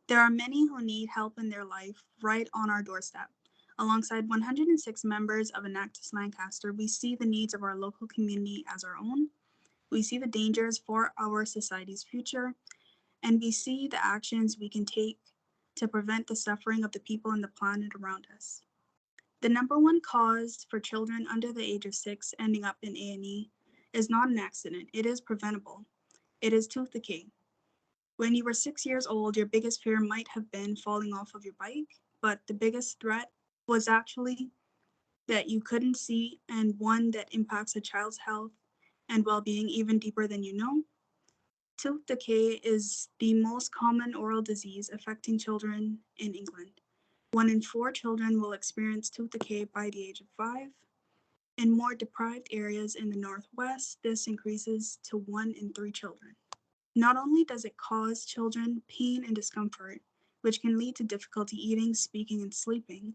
There are many who need help in their life right on our doorstep. Alongside 106 members of Enactus Lancaster, we see the needs of our local community as our own. We see the dangers for our society's future, and we see the actions we can take to prevent the suffering of the people and the planet around us. The number one cause for children under the age of 6 ending up in A&E is not an accident, it is preventable. It is tooth decay. When you were 6 years old, your biggest fear might have been falling off of your bike, but the biggest threat was actually that you couldn't see, and one that impacts a child's health and well being even deeper than you know. Tooth decay is the most common oral disease affecting children in England. 1 in 4 children will experience tooth decay by the age of 5. In more deprived areas in the Northwest, this increases to 1 in 3 children. Not only does it cause children pain and discomfort, which can lead to difficulty eating, speaking, and sleeping,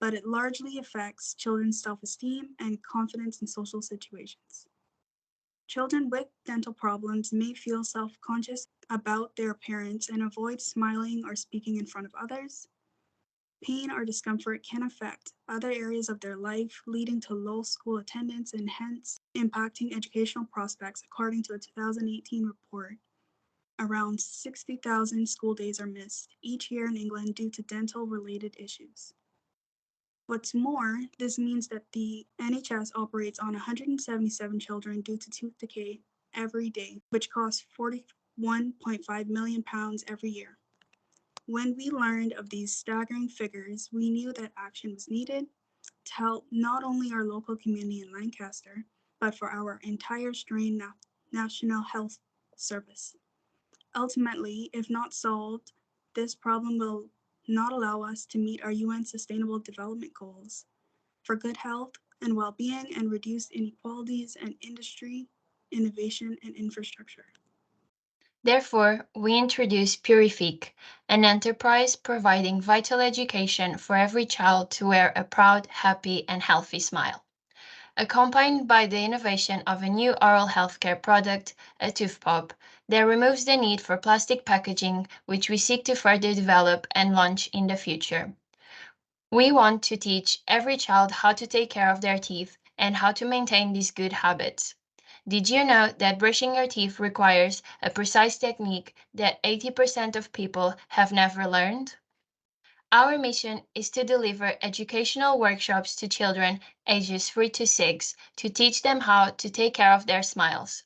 but it largely affects children's self-esteem and confidence in social situations. Children with dental problems may feel self-conscious about their appearance and avoid smiling or speaking in front of others. Pain or discomfort can affect other areas of their life, leading to low school attendance and hence impacting educational prospects, according to a 2018 report. Around 60,000 school days are missed each year in England due to dental-related issues. What's more, this means that the NHS operates on 177 children due to tooth decay every day, which costs £41.5 million every year. When we learned of these staggering figures, we knew that action was needed to help not only our local community in Lancaster, but for our entire Australian National Health Service. Ultimately, if not solved, this problem will not allow us to meet our UN Sustainable Development Goals for good health and well-being and reduce inequalities in industry, innovation, and infrastructure. Therefore, we introduce Purific, an enterprise providing vital education for every child to wear a proud, happy, and healthy smile. Accompanied by the innovation of a new oral healthcare product, a tooth pop, that removes the need for plastic packaging, which we seek to further develop and launch in the future. We want to teach every child how to take care of their teeth and how to maintain these good habits. Did you know that brushing your teeth requires a precise technique that 80% of people have never learned? Our mission is to deliver educational workshops to children ages 3 to 6 to teach them how to take care of their smiles.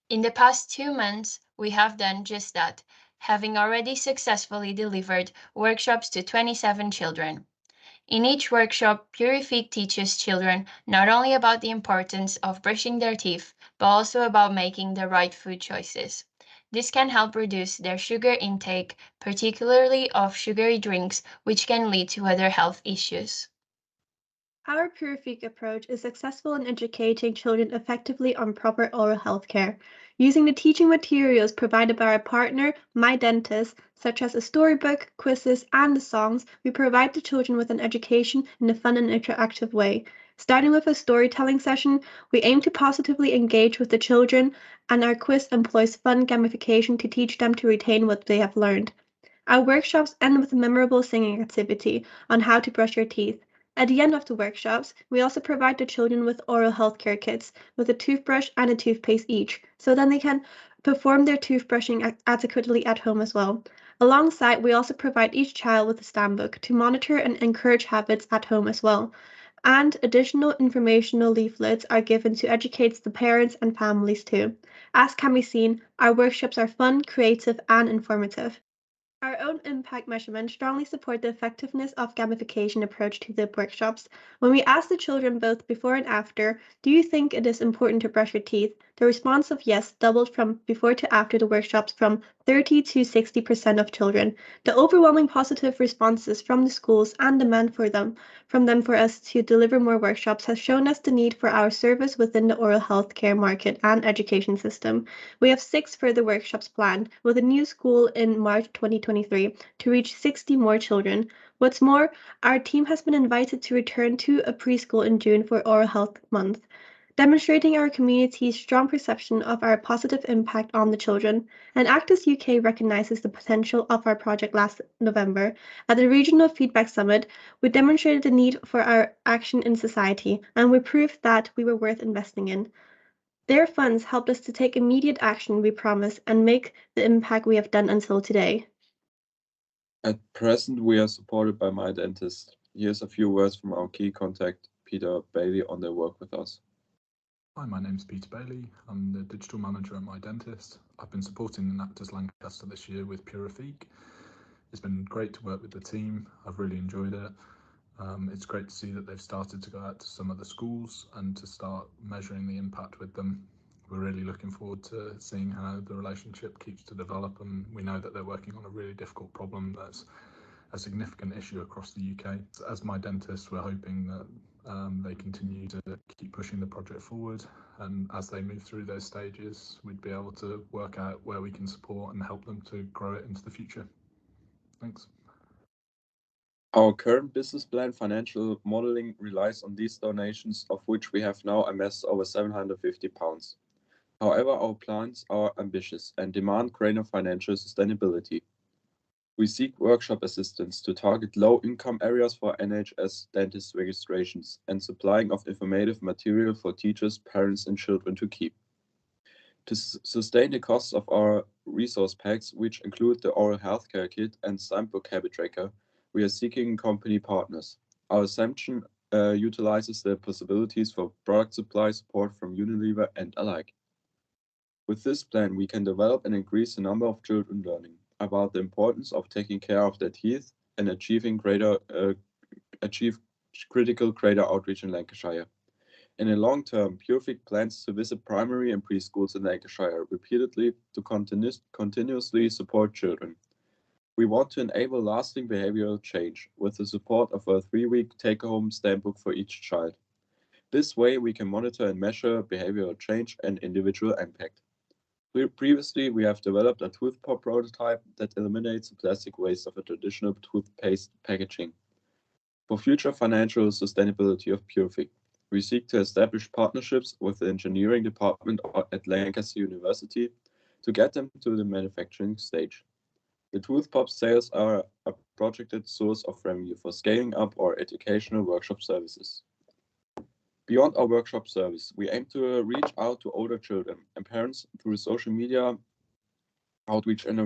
In the past 2 months, we have done just that, having already successfully delivered workshops to 27 children. In each workshop, Purific teaches children not only about the importance of brushing their teeth, but also about making the right food choices. This can help reduce their sugar intake, particularly of sugary drinks, which can lead to other health issues. Our Purific approach is successful in educating children effectively on proper oral health care. Using the teaching materials provided by our partner, My Dentist, such as a storybook, quizzes, and the songs, we provide the children with an education in a fun and interactive way. Starting with a storytelling session, we aim to positively engage with the children, and our quiz employs fun gamification to teach them to retain what they have learned. Our workshops end with a memorable singing activity on how to brush your teeth. At the end of the workshops, we also provide the children with oral healthcare kits with a toothbrush and a toothpaste each, so then they can perform their toothbrushing adequately at home as well. Alongside, we also provide each child with a stam book to monitor and encourage habits at home as well. And additional informational leaflets are given to educate the parents and families too. As can be seen, our workshops are fun, creative, and informative. Our own impact measurements strongly support the effectiveness of gamification approach to the workshops. When we asked the children both before and after, do you think it is important to brush your teeth? The response of yes doubled from before to after the workshops from 30 to 60% of children. The overwhelming positive responses from the schools and demand from them for us to deliver more workshops has shown us the need for our service within the oral health care market and education system. We have 6 further workshops planned, with a new school in March 2023 to reach 60 more children. What's more, our team has been invited to return to a preschool in June for Oral Health Month. demonstrating our community's strong perception of our positive impact on the children. Enactus UK recognises the potential of our project last November. At the Regional Feedback Summit, we demonstrated the need for our action in society, and we proved that we were worth investing in. Their funds helped us to take immediate action, we promise, and make the impact we have done until today. At present, we are supported by My Dentist. Here's a few words from our key contact, Peter Bailey, on their work with us. Hi, my name's Peter Bailey. I'm the digital manager at My Dentist. I've been supporting Enactus Lancaster this year with Purifique. It's been great to work with the team. I've really enjoyed it. It's great to see that they've started to go out to some of the schools and to start measuring the impact with them. We're really looking forward to seeing how the relationship keeps to develop, and we know that they're working on a really difficult problem that's a significant issue across the UK. As My Dentist, we're hoping that they continue to keep pushing the project forward, and as they move through those stages, we'd be able to work out where we can support and help them to grow it into the future. Thanks. Our current business plan financial modeling relies on these donations, of which we have now amassed over £750. However, our plans are ambitious and demand greater financial sustainability. We seek workshop assistance to target low-income areas for NHS dentist registrations and supplying of informative material for teachers, parents and children to keep. To sustain the costs of our resource packs, which include the oral healthcare kit and Steinbook habit tracker, we are seeking company partners. Our assumption utilizes the possibilities for product supply support from Unilever and alike. With this plan, we can develop and increase the number of children learning about the importance of taking care of their teeth and achieve critical greater outreach in Lancashire. In the long term, Purifique plans to visit primary and preschools in Lancashire repeatedly to continuously support children. We want to enable lasting behavioral change with the support of a 3-week take-home Steinbook for each child. This way, we can monitor and measure behavioral change and individual impact. Previously, we have developed a tooth pop prototype that eliminates the plastic waste of a traditional toothpaste packaging. For future financial sustainability of Purifique, we seek to establish partnerships with the engineering department at Lancaster University to get them to the manufacturing stage. The tooth pop sales are a projected source of revenue for scaling up our educational workshop services. Beyond our workshop service, we aim to reach out to older children and parents through social media outreach and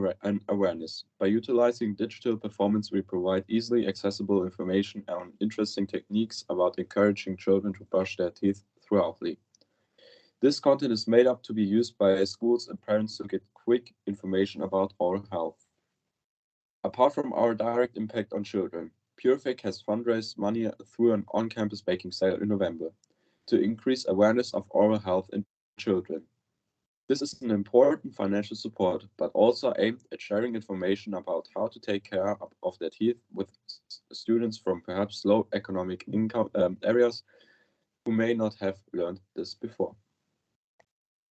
awareness. By utilizing digital performance, we provide easily accessible information on interesting techniques about encouraging children to brush their teeth throughoutly. This content is made up to be used by schools and parents to get quick information about oral health. Apart from our direct impact on children, Purifique has fundraised money through an on-campus baking sale in November to increase awareness of oral health in children. This is an important financial support, but also aimed at sharing information about how to take care of their teeth with students from perhaps low economic income areas who may not have learned this before.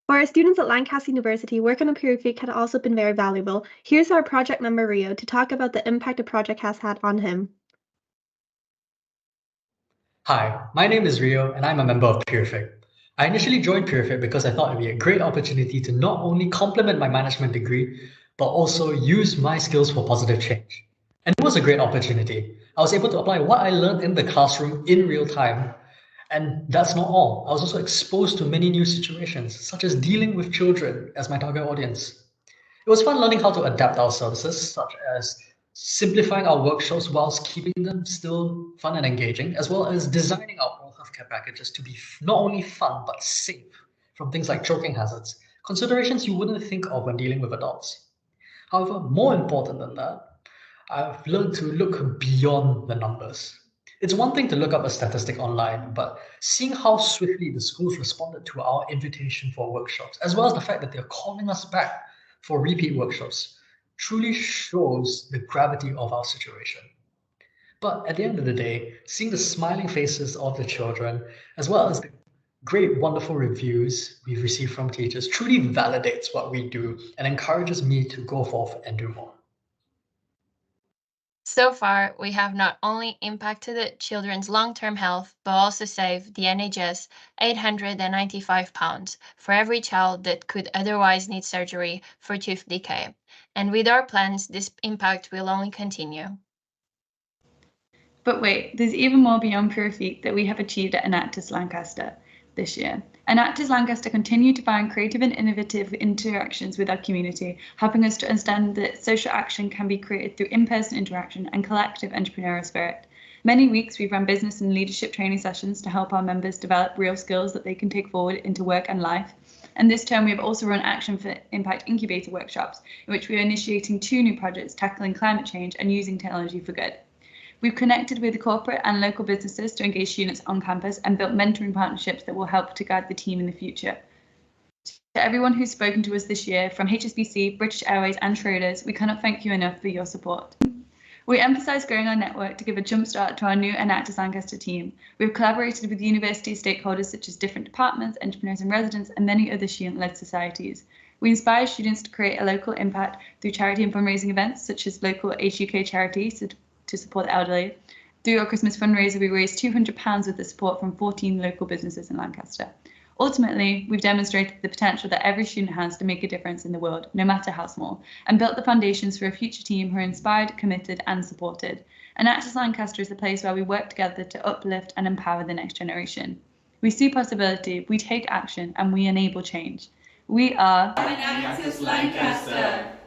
For our students at Lancaster University, work on a Purifique had also been very valuable. Here's our project member Rio to talk about the impact the project has had on him. Hi, my name is Rio and I'm a member of Purifique. I initially joined Purifique because I thought it would be a great opportunity to not only complement my management degree, but also use my skills for positive change. And it was a great opportunity. I was able to apply what I learned in the classroom in real time. And that's not all. I was also exposed to many new situations, such as dealing with children as my target audience. It was fun learning how to adapt our services, such as simplifying our workshops whilst keeping them still fun and engaging, as well as designing our oral healthcare packages to be not only fun, but safe from things like choking hazards, considerations you wouldn't think of when dealing with adults. However, more important than that, I've learned to look beyond the numbers. It's one thing to look up a statistic online, but seeing how swiftly the schools responded to our invitation for workshops, as well as the fact that they're calling us back for repeat workshops, truly shows the gravity of our situation. But at the end of the day, seeing the smiling faces of the children, as well as the great, wonderful reviews we've received from teachers, truly validates what we do and encourages me to go forth and do more. So far, we have not only impacted the children's long-term health, but also saved the NHS £895 for every child that could otherwise need surgery for tooth decay. And with our plans, this impact will only continue. But wait, there's even more beyond Purifique that we have achieved at Enactus Lancaster this year. Enactus Lancaster continue to find creative and innovative interactions with our community, helping us to understand that social action can be created through in-person interaction and collective entrepreneurial spirit. Many weeks we've run business and leadership training sessions to help our members develop real skills that they can take forward into work and life. And this term we have also run Action for Impact incubator workshops, in which we are initiating 2 new projects tackling climate change and using technology for good. We've connected with corporate and local businesses to engage students on campus and built mentoring partnerships that will help to guide the team in the future. To everyone who's spoken to us this year, from HSBC, British Airways and Schroders, we cannot thank you enough for your support. We emphasise growing our network to give a jumpstart to our new Enactus Lancaster team. We've collaborated with university stakeholders such as different departments, entrepreneurs and residents, and many other student-led societies. We inspire students to create a local impact through charity and fundraising events such as local Age UK charities to support the elderly. Through our Christmas fundraiser, we raised £200 with the support from 14 local businesses in Lancaster. Ultimately, we've demonstrated the potential that every student has to make a difference in the world, no matter how small, and built the foundations for a future team who are inspired, committed, and supported. Enactus Lancaster is the place where we work together to uplift and empower the next generation. We see possibility, we take action, and we enable change. We are Enactus Lancaster.